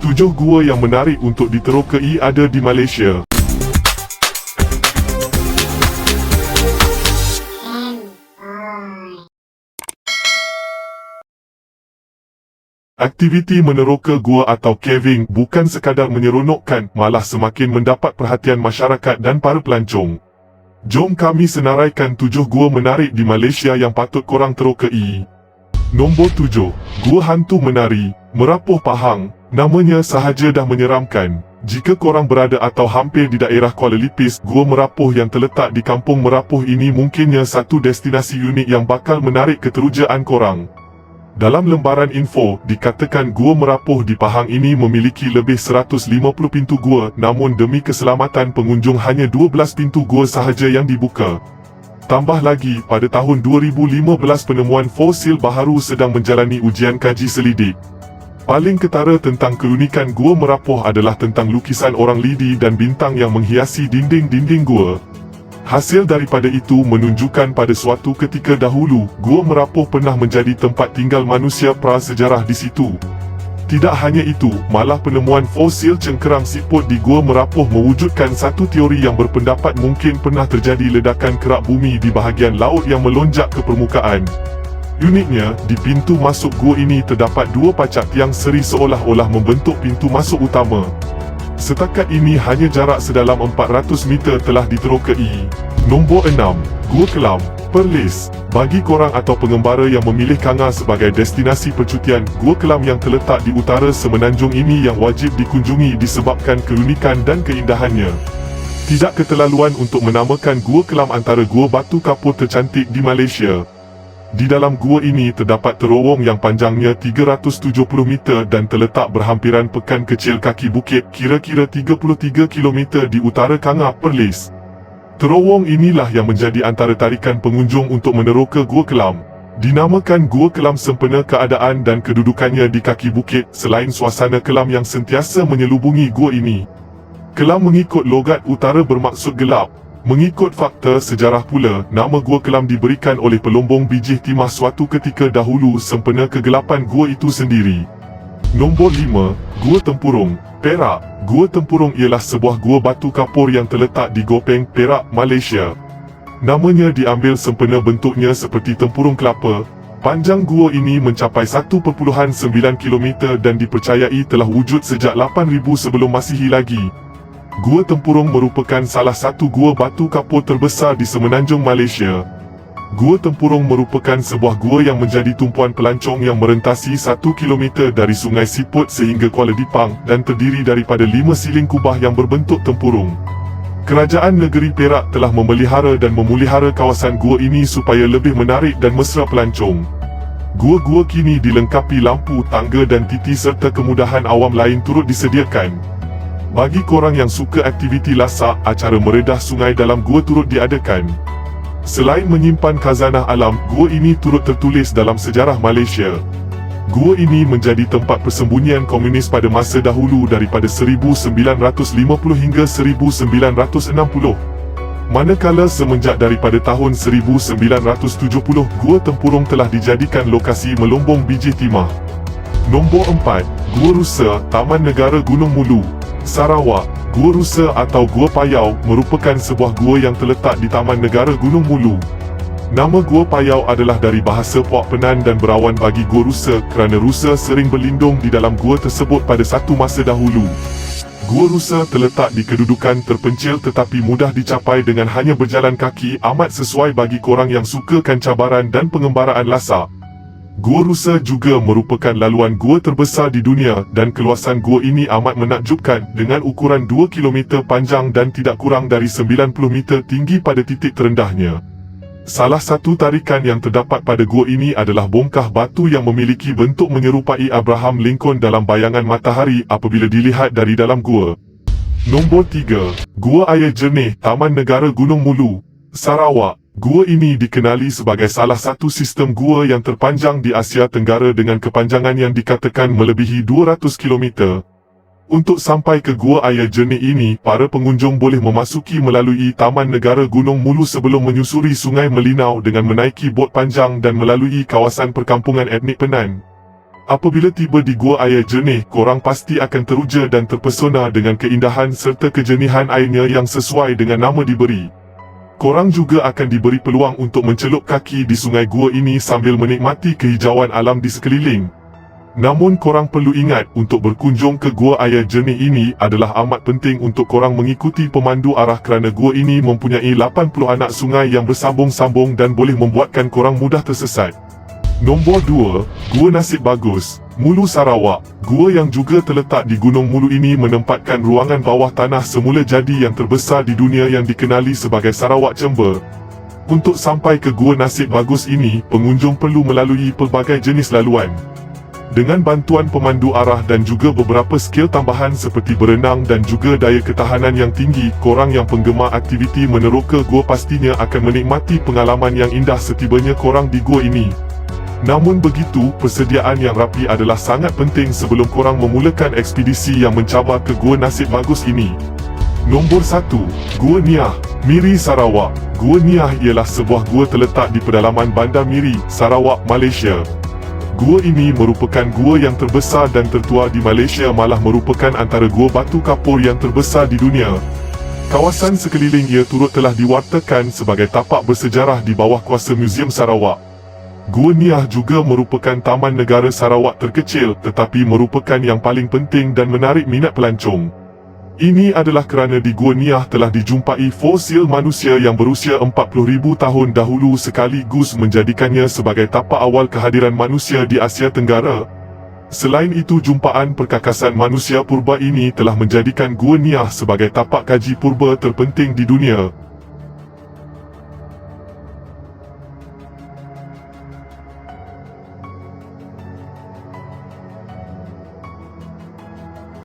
7 gua yang menarik untuk diterokai ada di Malaysia. Aktiviti meneroka gua atau caving bukan sekadar menyeronokkan, malah semakin mendapat perhatian masyarakat dan para pelancong. Jom kami senaraikan 7 gua menarik di Malaysia yang patut korang terokai. Nombor 7. Gua Hantu Menari, Merapuh Pahang. Namanya sahaja dah menyeramkan. Jika korang berada atau hampir di daerah Kuala Lipis, Gua Merapuh yang terletak di Kampung Merapuh ini mungkinnya satu destinasi unik yang bakal menarik keterujaan korang. Dalam lembaran info, dikatakan Gua Merapuh di Pahang ini memiliki lebih 150 pintu gua, namun demi keselamatan pengunjung hanya 12 pintu gua sahaja yang dibuka. Tambah lagi, pada tahun 2015 penemuan fosil baharu sedang menjalani ujian kaji selidik. Paling ketara tentang keunikan Gua Merapuh adalah tentang lukisan orang lidi dan bintang yang menghiasi dinding-dinding gua. Hasil daripada itu menunjukkan pada suatu ketika dahulu, Gua Merapuh pernah menjadi tempat tinggal manusia prasejarah di situ. Tidak hanya itu, malah penemuan fosil cengkerang siput di Gua Merapuh mewujudkan satu teori yang berpendapat mungkin pernah terjadi ledakan kerak bumi di bahagian laut yang melonjak ke permukaan. Uniknya, di pintu masuk gua ini terdapat 2 pacak tiang seri seolah-olah membentuk pintu masuk utama. Setakat ini hanya jarak sedalam 400 meter telah diterokai. Nombor 6. Gua Kelam, Perlis. Bagi korang atau pengembara yang memilih Kanga sebagai destinasi percutian, Gua Kelam yang terletak di utara semenanjung ini yang wajib dikunjungi disebabkan keunikan dan keindahannya. Tidak keterlaluan untuk menamakan Gua Kelam antara gua batu kapur tercantik di Malaysia. Di dalam gua ini terdapat terowong yang panjangnya 370 meter dan terletak berhampiran pekan kecil kaki bukit kira-kira 33 km di utara Kanga, Perlis. Terowong inilah yang menjadi antara tarikan pengunjung untuk meneroka Gua Kelam. Dinamakan Gua Kelam sempena keadaan dan kedudukannya di kaki bukit selain suasana kelam yang sentiasa menyelubungi gua ini. Kelam mengikut logat utara bermaksud gelap. Mengikut fakta sejarah pula, nama Gua Kelam diberikan oleh pelombong bijih timah suatu ketika dahulu sempena kegelapan gua itu sendiri. Nombor 5. Gua Tempurung, Perak. Gua Tempurung ialah sebuah gua batu kapur yang terletak di Gopeng, Perak, Malaysia. Namanya diambil sempena bentuknya seperti tempurung kelapa. Panjang gua ini mencapai 1.9 km dan dipercayai telah wujud sejak 8000 sebelum Masihi lagi. Gua Tempurung merupakan salah satu gua batu kapur terbesar di semenanjung Malaysia. Gua Tempurung merupakan sebuah gua yang menjadi tumpuan pelancong yang merentasi 1 km dari Sungai Siput sehingga Kuala Dipang dan terdiri daripada 5 siling kubah yang berbentuk tempurung. Kerajaan negeri Perak telah memelihara dan memulihara kawasan gua ini supaya lebih menarik dan mesra pelancong. Gua-gua kini dilengkapi lampu, tangga dan titi serta kemudahan awam lain turut disediakan. Bagi korang yang suka aktiviti lasak, acara meredah sungai dalam gua turut diadakan. Selain menyimpan khazanah alam, gua ini turut tertulis dalam sejarah Malaysia. Gua ini menjadi tempat persembunyian komunis pada masa dahulu daripada 1950 hingga 1960. Manakala semenjak daripada tahun 1970, Gua Tempurung telah dijadikan lokasi melombong bijih timah. Nombor 4. Gua Rusa, Taman Negara Gunung Mulu, Sarawak. Gua Rusa atau Gua Payau merupakan sebuah gua yang terletak di Taman Negara Gunung Mulu. Nama Gua Payau adalah dari bahasa Puak Penan dan berawan bagi Gua Rusa kerana rusa sering berlindung di dalam gua tersebut pada satu masa dahulu. Gua Rusa terletak di kedudukan terpencil tetapi mudah dicapai dengan hanya berjalan kaki, amat sesuai bagi korang yang sukakan cabaran dan pengembaraan lasak. Gua Rusa juga merupakan laluan gua terbesar di dunia dan keluasan gua ini amat menakjubkan dengan ukuran 2 km panjang dan tidak kurang dari 90 meter tinggi pada titik terendahnya. Salah satu tarikan yang terdapat pada gua ini adalah bongkah batu yang memiliki bentuk menyerupai Abraham Lincoln dalam bayangan matahari apabila dilihat dari dalam gua. Nombor 3. Gua Air Jernih, Taman Negara Gunung Mulu, Sarawak. Gua ini dikenali sebagai salah satu sistem gua yang terpanjang di Asia Tenggara dengan kepanjangan yang dikatakan melebihi 200 km. Untuk sampai ke Gua Air Jernih ini, para pengunjung boleh memasuki melalui Taman Negara Gunung Mulu sebelum menyusuri Sungai Melinau dengan menaiki bot panjang dan melalui kawasan perkampungan etnik Penan. Apabila tiba di Gua Air Jernih, korang pasti akan teruja dan terpesona dengan keindahan serta kejenihan airnya yang sesuai dengan nama diberi. Korang juga akan diberi peluang untuk mencelup kaki di sungai gua ini sambil menikmati kehijauan alam di sekeliling. Namun korang perlu ingat, untuk berkunjung ke Gua Air Jernih ini adalah amat penting untuk korang mengikuti pemandu arah kerana gua ini mempunyai 80 anak sungai yang bersambung-sambung dan boleh membuatkan korang mudah tersesat. Nombor 2, Gua Nasib Bagus, Mulu Sarawak. Gua yang juga terletak di Gunung Mulu ini menempatkan ruangan bawah tanah semula jadi yang terbesar di dunia yang dikenali sebagai Sarawak Chamber. Untuk sampai ke Gua Nasib Bagus ini, pengunjung perlu melalui pelbagai jenis laluan. Dengan bantuan pemandu arah dan juga beberapa skill tambahan seperti berenang dan juga daya ketahanan yang tinggi, korang yang penggemar aktiviti meneroka gua pastinya akan menikmati pengalaman yang indah setibanya korang di gua ini. Namun begitu, persediaan yang rapi adalah sangat penting sebelum korang memulakan ekspedisi yang mencabar ke Gua Nasib Bagus ini. Nombor 1, Gua Niah, Miri, Sarawak. Gua Niah ialah sebuah gua terletak di pedalaman Bandar Miri, Sarawak, Malaysia. Gua ini merupakan gua yang terbesar dan tertua di Malaysia, malah merupakan antara gua batu kapur yang terbesar di dunia. Kawasan sekeliling ia turut telah diwartakan sebagai tapak bersejarah di bawah kuasa Muzium Sarawak. Gua Niah juga merupakan taman negara Sarawak terkecil tetapi merupakan yang paling penting dan menarik minat pelancong. Ini adalah kerana di Gua Niah telah dijumpai fosil manusia yang berusia 40,000 tahun dahulu sekaligus menjadikannya sebagai tapak awal kehadiran manusia di Asia Tenggara. Selain itu, jumpaan perkakasan manusia purba ini telah menjadikan Gua Niah sebagai tapak kaji purba terpenting di dunia.